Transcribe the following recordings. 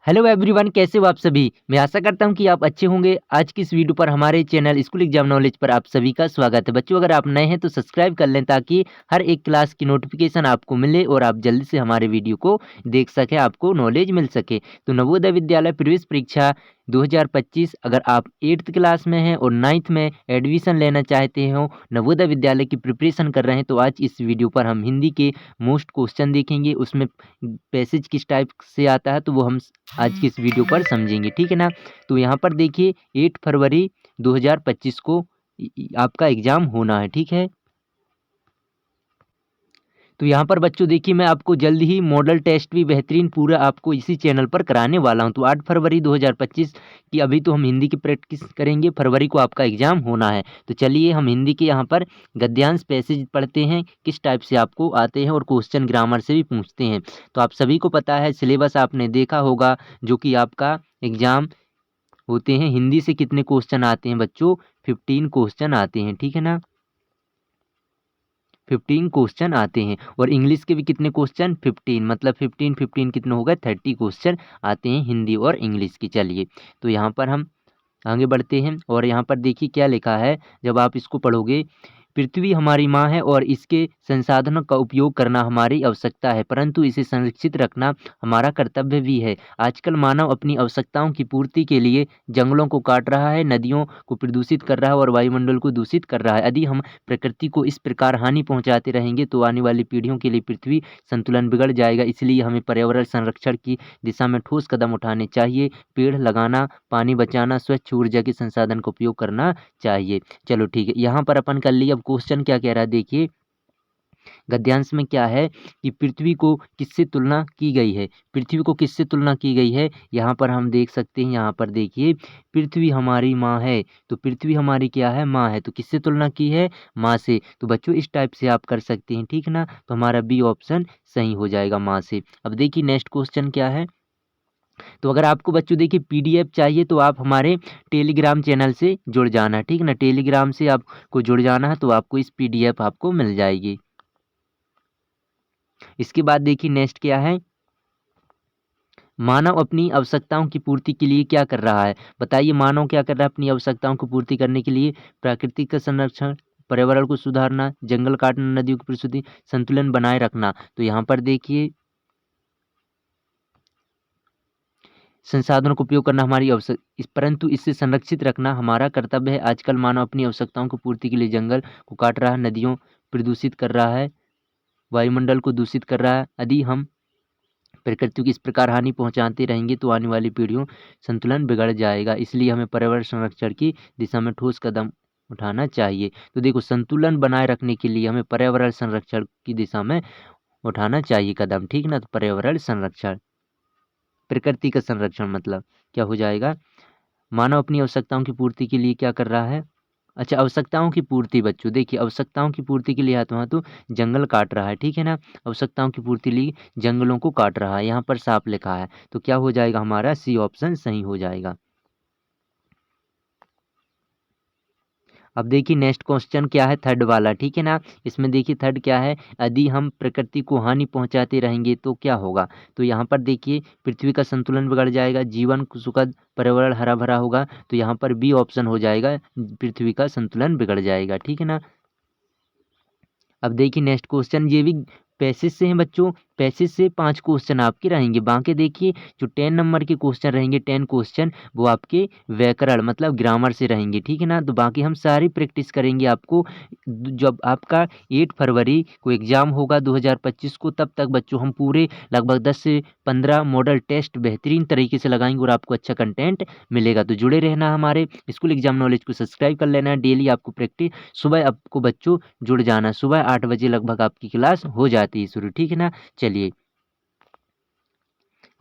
Hello everyone, कैसे हो आप सभी। मैं आशा करता हूं कि आप अच्छे होंगे। आज की इस वीडियो पर हमारे चैनल स्कूल एग्जाम नॉलेज पर आप सभी का स्वागत है। बच्चों, अगर आप नए हैं तो सब्सक्राइब कर लें ताकि हर एक क्लास की नोटिफिकेशन आपको मिले और आप जल्दी से हमारे वीडियो को देख सकें, आपको नॉलेज मिल सके। तो नवोदय विद्यालय प्रवेश परीक्षा 2025, अगर आप 8th क्लास में हैं और 9th में एडमिशन लेना चाहते हो, नवोदय विद्यालय की प्रिपरेशन कर रहे हैं, तो आज इस वीडियो पर हम हिंदी के मोस्ट क्वेश्चन देखेंगे। उसमें पैसेज किस टाइप से आता है तो वो हम आज की इस वीडियो पर समझेंगे, ठीक है ना। तो यहाँ पर देखिए 8 फरवरी 2025 को आपका एग्जाम होना है, ठीक है। तो यहाँ पर बच्चों देखिए, मैं आपको जल्द ही मॉडल टेस्ट भी बेहतरीन पूरा आपको इसी चैनल पर कराने वाला हूँ। तो 8 फरवरी 2025 की अभी तो हम हिंदी की प्रैक्टिस करेंगे, फरवरी को आपका एग्जाम होना है। तो चलिए हम हिंदी के यहाँ पर गद्यांश पैसेज पढ़ते हैं, किस टाइप से आपको आते हैं और क्वेश्चन ग्रामर से भी पूछते हैं। तो आप सभी को पता है, सिलेबस आपने देखा होगा, जो कि आपका एग्जाम होते हैं। हिंदी से कितने क्वेश्चन आते हैं बच्चों? 15 क्वेश्चन आते हैं, ठीक है ना। 15 क्वेश्चन आते हैं। और इंग्लिश के भी कितने क्वेश्चन? 15, मतलब 15 कितने हो गए? 30 क्वेश्चन आते हैं हिंदी और इंग्लिश की। चलिए तो यहाँ पर हम आगे बढ़ते हैं और यहाँ पर देखिए क्या लिखा है। जब आप इसको पढ़ोगे, पृथ्वी हमारी माँ है और इसके संसाधनों का उपयोग करना हमारी आवश्यकता है, परंतु इसे संरक्षित रखना हमारा कर्तव्य भी है। आजकल मानव अपनी आवश्यकताओं की पूर्ति के लिए जंगलों को काट रहा है, नदियों को प्रदूषित कर रहा है और वायुमंडल को दूषित कर रहा है। यदि हम प्रकृति को इस प्रकार हानि पहुंचाते रहेंगे तो आने वाली पीढ़ियों के लिए पृथ्वी संतुलन बिगड़ जाएगा। इसलिए हमें पर्यावरण संरक्षण की दिशा में ठोस कदम उठाने चाहिए। पेड़ लगाना, पानी बचाना, स्वच्छ ऊर्जा के संसाधन का उपयोग करना चाहिए। चलो ठीक है, यहाँ पर अपन कर लिए। अब क्वेश्चन क्या कह रहा है देखिए, गद्यांश में क्या है कि पृथ्वी को किससे तुलना की गई है। पृथ्वी को किससे तुलना की गई है, यहाँ पर हम देख सकते हैं। यहाँ पर देखिए, पृथ्वी हमारी माँ है, तो पृथ्वी हमारी क्या है? माँ है। तो किससे तुलना की है? माँ से। तो बच्चों इस टाइप से आप कर सकते हैं, ठीक ना। तो हमारा बी ऑप्शन सही हो जाएगा, माँ से। अब देखिए नेक्स्ट क्वेश्चन क्या है। तो अगर आपको बच्चों देखिए पीडीएफ चाहिए तो आप हमारे टेलीग्राम चैनल से जुड़ जाना, ठीक ना। टेलीग्राम से आपको जुड़ जाना है तो आपको इस पीडीएफ आपको मिल जाएगी। इसके बाद देखिए नेक्स्ट क्या है। मानव अपनी आवश्यकताओं की पूर्ति के लिए क्या कर रहा है? बताइए, मानव क्या कर रहा है अपनी आवश्यकताओं को पूर्ति करने के लिए? प्राकृतिक का संरक्षण, पर्यावरण को सुधारना, जंगल काटना, नदियों की परिस्थिति संतुलन बनाए रखना। तो यहाँ पर देखिए, संसाधनों का उपयोग करना हमारी परंतु इससे संरक्षित रखना हमारा कर्तव्य है। आजकल मानव अपनी आवश्यकताओं की पूर्ति के लिए जंगल को काट रहा है, नदियों प्रदूषित कर रहा है, वायुमंडल को दूषित कर रहा है। यदि हम प्रकृति को इस प्रकार हानि पहुंचाते रहेंगे तो आने वाली पीढ़ियों संतुलन बिगड़ जाएगा। इसलिए हमें पर्यावरण संरक्षण की दिशा में ठोस कदम उठाना चाहिए। तो देखो, संतुलन बनाए रखने के लिए हमें पर्यावरण संरक्षण की दिशा में उठाना चाहिए कदम, ठीक ना। तो पर्यावरण संरक्षण, प्रकृति का संरक्षण मतलब क्या हो जाएगा? मानव अपनी आवश्यकताओं की पूर्ति के लिए क्या कर रहा है? अच्छा, आवश्यकताओं की पूर्ति बच्चों देखिए, आवश्यकताओं की पूर्ति के लिए हाथों हाथों जंगल काट रहा है, ठीक है ना। आवश्यकताओं की पूर्ति लिए जंगलों को काट रहा है, यहाँ पर साफ लिखा है। तो क्या हो जाएगा? हमारा सी ऑप्शन सही हो जाएगा। अब देखिए नेक्स्ट क्वेश्चन क्या है, थर्ड वाला, ठीक है ना। इसमें देखिए थर्ड क्या है, यदि हम प्रकृति को हानि पहुंचाते रहेंगे तो क्या होगा। तो यहाँ पर देखिए, पृथ्वी का संतुलन बिगड़ जाएगा, जीवन सुखद, पर्यावरण हरा भरा होगा। तो यहाँ पर बी ऑप्शन हो जाएगा, पृथ्वी का संतुलन बिगड़ जाएगा, ठीक है ना। अब देखिए नेक्स्ट क्वेश्चन, ये भी पैसेज से हैं बच्चों। पैसेज से 5 क्वेश्चन आपके रहेंगे। बाकी देखिए जो 10 नंबर के क्वेश्चन रहेंगे, 10 क्वेश्चन, वो आपके व्याकरण मतलब ग्रामर से रहेंगे, ठीक है ना। तो बाकी हम सारी प्रैक्टिस करेंगे आपको। जब आपका 8 फरवरी को एग्जाम होगा 2025 को, तब तक बच्चों हम पूरे लगभग 10 से 15 मॉडल टेस्ट बेहतरीन तरीके से लगाएंगे और आपको अच्छा कंटेंट मिलेगा। तो जुड़े रहना, हमारे स्कूल एग्जाम नॉलेज को सब्सक्राइब कर लेना। डेली आपको प्रैक्टिस, सुबह आपको बच्चों जुड़ जाना, सुबह 8 बजे लगभग आपकी क्लास हो जाती है शुरू, ठीक है ना। चलिए,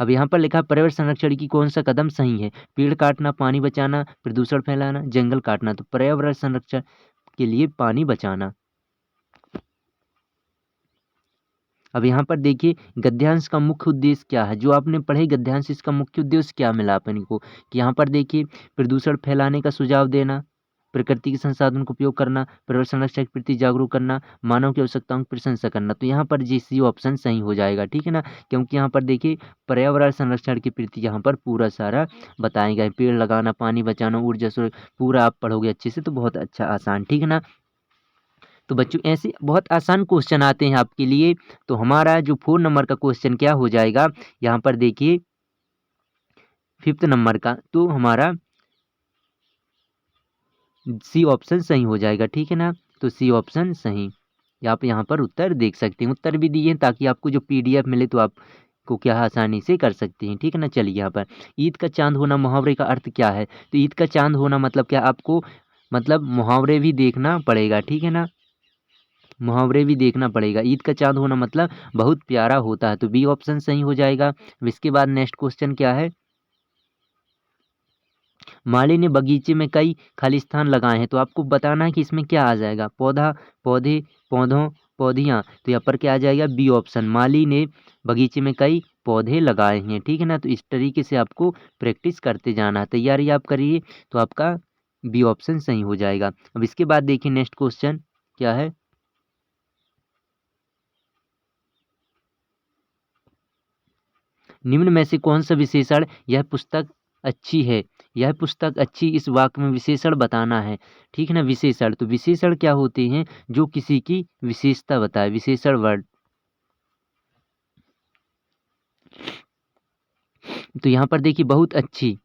अब यहाँ पर लिखा पर्यावरण संरक्षण की कौन सा कदम सही है? पेड़ काटना, पानी बचाना, प्रदूषण फैलाना, जंगल काटना। तो पर्यावरण संरक्षण के लिए पानी बचाना। अब यहाँ पर देखिए, गद्यांश का मुख्य उद्देश्य क्या है? जो आपने पढ़े गद्यांश, इसका मुख्य उद्देश्य क्या मिला अपन को? कि यहाँ पर देखिए, प्रदूषण फैलाने का सुझाव देना, प्रकृति के संसाधन का उपयोग करना, पर्यावरण संरक्षण के प्रति जागरूक करना, मानव की आवश्यकताओं की प्रशंसा करना। तो यहाँ पर जी सी ऑप्शन सही हो जाएगा, ठीक है ना, क्योंकि यहाँ पर देखिए पर्यावरण संरक्षण के प्रति यहाँ पर पूरा सारा बताया गया है, पेड़ लगाना, पानी बचाना, ऊर्जा पूरा आप पढ़ोगे अच्छे से तो बहुत अच्छा आसान, ठीक है ना। तो बच्चों ऐसे बहुत आसान क्वेश्चन आते हैं आपके लिए। तो हमारा जो 4 नंबर का क्वेश्चन क्या हो जाएगा, यहाँ पर देखिए 5th नंबर का, तो हमारा सी ऑप्शन सही हो जाएगा, ठीक है ना। तो सी ऑप्शन सही, आप यहाँ पर उत्तर देख सकते हैं, उत्तर भी दिए हैं ताकि आपको जो पीडीएफ मिले तो आपको क्या आसानी से कर सकते हैं, ठीक है ना। चलिए यहाँ पर ईद का चांद होना मुहावरे का अर्थ क्या है। तो ईद का चांद होना मतलब क्या, आपको मतलब मुहावरे भी देखना पड़ेगा, ठीक है ना, मुहावरे भी देखना पड़ेगा। ईद का चांद होना मतलब बहुत प्यारा होता है, तो बी ऑप्शन सही हो जाएगा। अब इसके बाद नेक्स्ट क्वेश्चन क्या है, माली ने बगीचे में कई खालिस्तान लगाए हैं, तो आपको बताना है कि इसमें क्या आ जाएगा, पौधा, पौधे, पौधों, पौधियाँ। तो यहाँ पर क्या आ जाएगा, बी ऑप्शन, माली ने बगीचे में कई पौधे लगाए हैं, ठीक है ना। तो इस तरीके से आपको प्रैक्टिस करते जाना है, तैयारी आप करिए तो आपका बी ऑप्शन सही हो जाएगा। अब इसके बाद देखिए नेक्स्ट क्वेश्चन क्या है, निम्न में से कौन सा विशेषण यह पुस्तक अच्छी है, यह पुस्तक अच्छी, इस वाक्य में विशेषण बताना है, ठीक है ना। विशेषण, तो विशेषण क्या होते हैं, जो किसी की विशेषता बताए, विशेषण वर्ड। तो यहाँ पर देखिए बहुत अच्छी,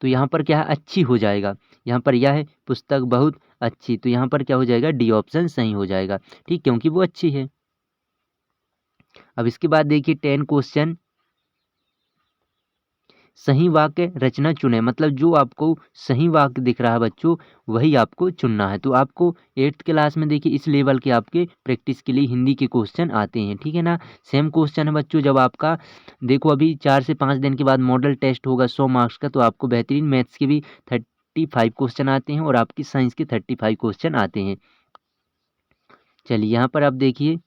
तो यहाँ पर क्या है, अच्छी हो जाएगा, यहाँ पर यह है पुस्तक बहुत अच्छी, तो यहाँ पर क्या हो जाएगा, डी ऑप्शन सही हो जाएगा, ठीक, क्योंकि वो अच्छी है। अब इसके बाद देखिए 10 क्वेश्चन, सही वाक्य रचना चुने, मतलब जो आपको सही वाक्य दिख रहा है बच्चों वही आपको चुनना है। तो आपको 8th क्लास में देखिए इस लेवल के आपके प्रैक्टिस के लिए हिंदी के क्वेश्चन आते हैं, ठीक है ना। सेम क्वेश्चन है बच्चों, जब आपका देखो अभी 4 से 5 दिन के बाद मॉडल टेस्ट होगा 100 मार्क्स का, तो आपको बेहतरीन मैथ्स के भी 35 क्वेश्चन आते हैं और आपकी साइंस के 35 क्वेश्चन आते हैं। चलिए यहाँ पर आप देखिए,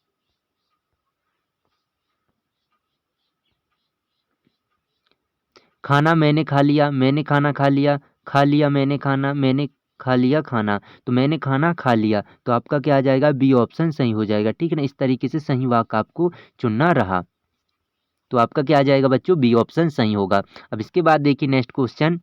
खाना मैंने खा लिया, मैंने खाना खा लिया मैंने खाना, मैंने खा लिया खाना। तो मैंने खाना खा लिया, तो आपका क्या आ जाएगा, बी ऑप्शन सही हो जाएगा, ठीक है ना। इस तरीके से सही वाक्य आपको चुनना रहा, तो आपका क्या आ जाएगा बच्चों, बी ऑप्शन सही होगा। अब इसके बाद देखिए नेक्स्ट क्वेश्चन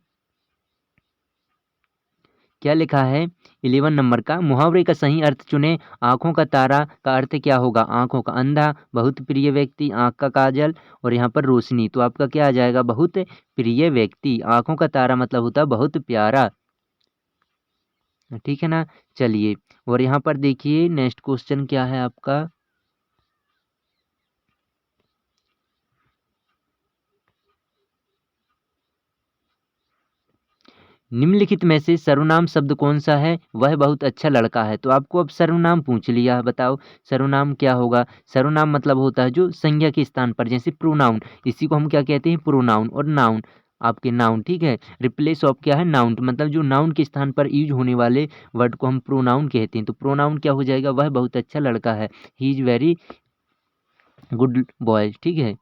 क्या लिखा है, 11 नंबर का, मुहावरे का सही अर्थ चुने, आंखों का तारा का अर्थ क्या होगा, आंखों का अंधा, बहुत प्रिय व्यक्ति, आंख का काजल, और यहाँ पर रोशनी। तो आपका क्या आ जाएगा, बहुत प्रिय व्यक्ति, आंखों का तारा मतलब होता है बहुत प्यारा, ठीक है ना। चलिए और यहाँ पर देखिए नेक्स्ट क्वेश्चन क्या है आपका, निम्नलिखित में से सर्वनाम शब्द कौन सा है, वह बहुत अच्छा लड़का है। तो आपको अब सर्वनाम पूछ लिया, बताओ सर्वनाम क्या होगा। सर्वनाम मतलब होता है जो संज्ञा के स्थान पर, जैसे प्रोनाउन, इसी को हम क्या कहते हैं, प्रोनाउन, और नाउन आपके नाउन, ठीक है। रिप्लेस ऑफ क्या है, नाउन, मतलब जो नाउन के स्थान पर यूज होने वाले वर्ड को हम प्रोनाउन कहते हैं। तो प्रोनाउन क्या हो जाएगा, वह बहुत अच्छा लड़का है, he is very good boy, ठीक है।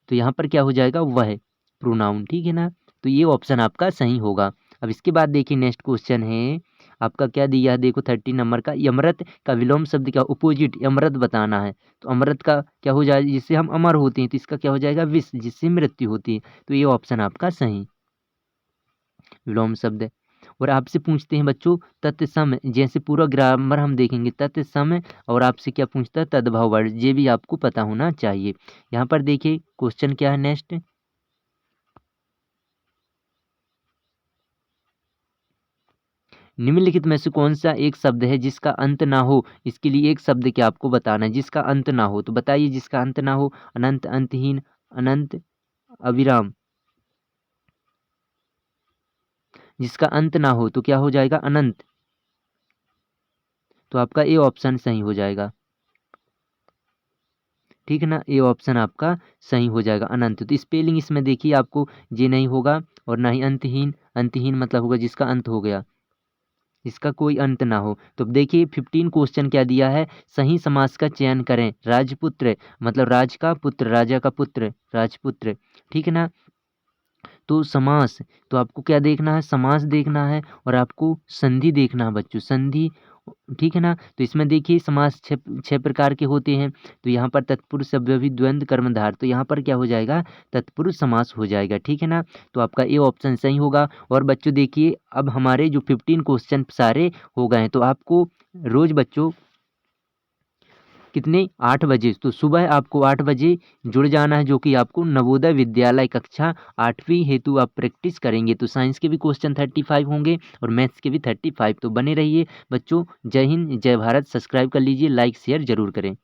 तो यहाँ पर क्या हो जाएगा, वह प्रोनाउन, ठीक है ना। तो ये ऑप्शन आपका सही होगा। अब इसके बाद देखिए नेक्स्ट क्वेश्चन है आपका, क्या दिया है देखो 30 नंबर का, यमृत का विलोम शब्द क्या, अपोजिट यमृत बताना है। तो अमृत का क्या हो जाएगा, जिससे हम अमर होते हैं, तो इसका क्या हो जाएगा, विष, जिससे मृत्यु होती है। तो ये ऑप्शन आपका सही विलोम शब्द है। और आपसे पूछते हैं बच्चों तत्सम, जैसे पूरा ग्रामर हम देखेंगे, तत्सम, और आपसे क्या पूछता है, तद्भव वर्ड, ये भी आपको पता होना चाहिए। यहाँ पर देखिए क्वेश्चन क्या है नेक्स्ट, निम्नलिखित में से कौन सा एक शब्द है जिसका अंत ना हो, इसके लिए एक शब्द क्या आपको बताना है जिसका अंत ना हो। तो बताइए जिसका अंत ना हो, अनंत, अंतहीन, अनंत, अविराम। जिसका अंत ना हो तो क्या हो जाएगा, अनंत। तो आपका ए ऑप्शन सही हो जाएगा, ठीक है ना, ए ऑप्शन आपका सही हो जाएगा, अनंत। तो स्पेलिंग इसमें देखिए आपको जे नहीं होगा, और ना ही अंतहीन, अंतहीन मतलब होगा जिसका अंत हो गया, इसका कोई अंत ना हो। तो अब देखिए 15 क्वेश्चन क्या दिया है, सही समास का चयन करें, राजपुत्र मतलब राज का पुत्र, राजा का पुत्र, राजपुत्र, ठीक है ना। तो समास, तो आपको क्या देखना है, समास देखना है और आपको संधि देखना है बच्चों, संधि, ठीक है ना। तो इसमें देखिए समास छह प्रकार के होते हैं। तो यहाँ पर तत्पुरुष सव्यवी द्वंद्व कर्मधार, तो यहाँ पर क्या हो जाएगा, तत्पुरुष समास हो जाएगा, ठीक है ना। तो आपका ए ऑप्शन सही होगा। और बच्चों देखिए अब हमारे जो 15 क्वेश्चन सारे हो गए हैं, तो आपको रोज बच्चों कितने, 8 बजे, तो सुबह आपको 8 बजे जुड़ जाना है, जो कि आपको नवोदय विद्यालय कक्षा 8वीं हेतु आप प्रैक्टिस करेंगे। तो साइंस के भी क्वेश्चन 35 होंगे और मैथ्स के भी 35। तो बने रहिए बच्चों। जय हिंद, जय भारत। सब्सक्राइब कर लीजिए, लाइक शेयर जरूर करें।